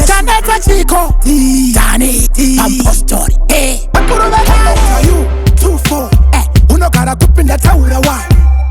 Chaneta Chico Dani Apostori Bakuru Beka You 2-4 Unokara kupinda taura wa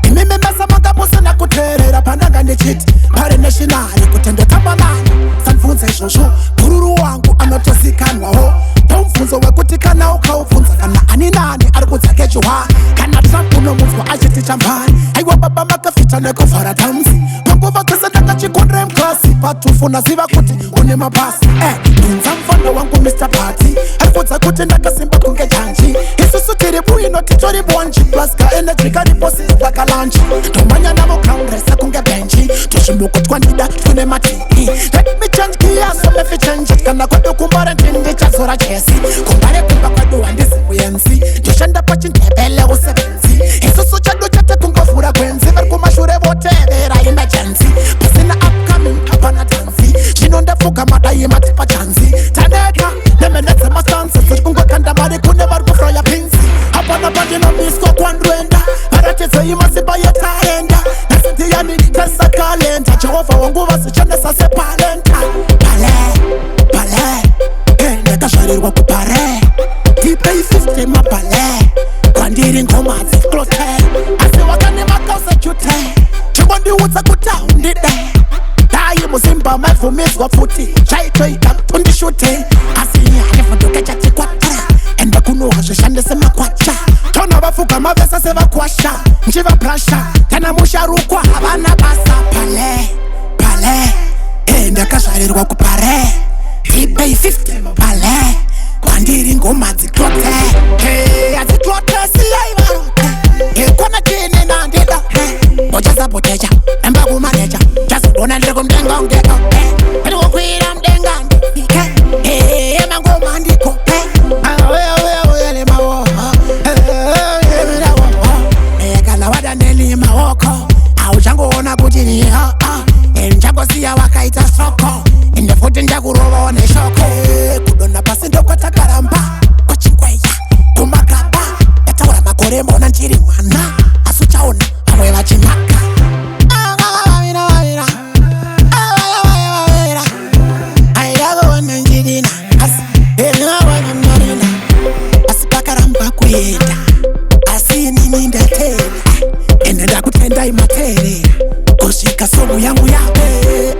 Mime mesa manga musa na kuterera Pananga ni chiti Pare nationali kutendo tabalani Sanfunza shosho Kururu wangu anotosikanwa ho Tomfunzo wekutikana ukaufunza Kana ani nani arikutsakechuwa Kana Trump unomuzwa ajiti champani Aiwa baba makafita neko fara tamzi Manguva kasa naka chikundre mkasi Patufuna ziva kuti une mabasi Nunza mfano wangu Mr. Party Arikutsa kuti ndaka simba kunge janji Isusu tiribu inotitori bwanji Plaska energy kariposi baka lunch Tomanya namo crown resa kunge benji Tushimuko twanida tune matiki Let me change gear so me fi change it Kana kwa kumbare ntindi chazora jesi Kumbare kumba kwa duwa ndisi kuyensi Joshanda pachi ntebele usebenzi Isusu chadu chate kungofura kwenzi Verkuma shure vote vera emergency Pasina upcoming hapana tanzi Chinonda fuka madaye matipa chanzi Taneka nemenetse mastansi Zikungo kanda mari kune varkufra ya pinzi Hapana bandi na misko kwandwenda Harakeze imasiba ya taenda Nasiti yani tesa kalenta Jehova wangu wasichane sase palenta Pale Neka sharirwa kupare Tipei 50 mapale Kwandiri ngoma ziklote Asi wakane makausa chute Chumondi uza kutaundide Dayi muzimba mefumizwa futi Chaito itapundi shute Asi nyane funduke chati kwatra Enda kunuha shoshande sema kwacha Tona bafuka mavesa seva kwasha Njiva prasha Tena musharukwa habana basa Pale Neka sharirwa kupare Tipei 50 mapale Kwandiri ngoma ziklote Aziklote siyaivarote Kwana kine na ndida Moja za boteja Emba kumaneja Jasu dona ndego mdenga ungeko Pelu kukwira mdenga ndike Ema ngoma ndiko Awe le mawo Kana wada neli mawoko Au jango ona kujini Njango siya wakaita soko Indefuti njakuroba one shoko Kudona pasi ndo kwa takaramba Kochikweya Kumakaba Yatawala makore mona nchiri mwana Asuchaona Amwe wachimaka Ayago wana njirina Elina wana mnorina Asipakaramba kuyenda Asini ninda tena Enenda kutenda imatere Koshika somu yangu yawe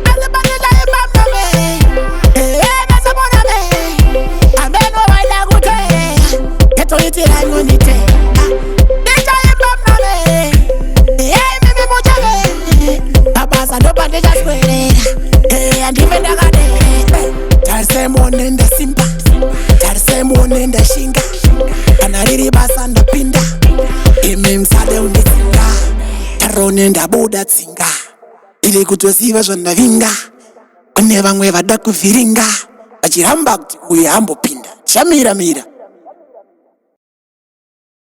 Monenda simba Tarse monenda shinga Kanariri basa ndapinda Ime msade unizinga Taronenda buda tsinga Ili kutosiva zwana vinga Kune vangwe vada kufiringa Achiramba kuti uye ambo pinda Shamira mira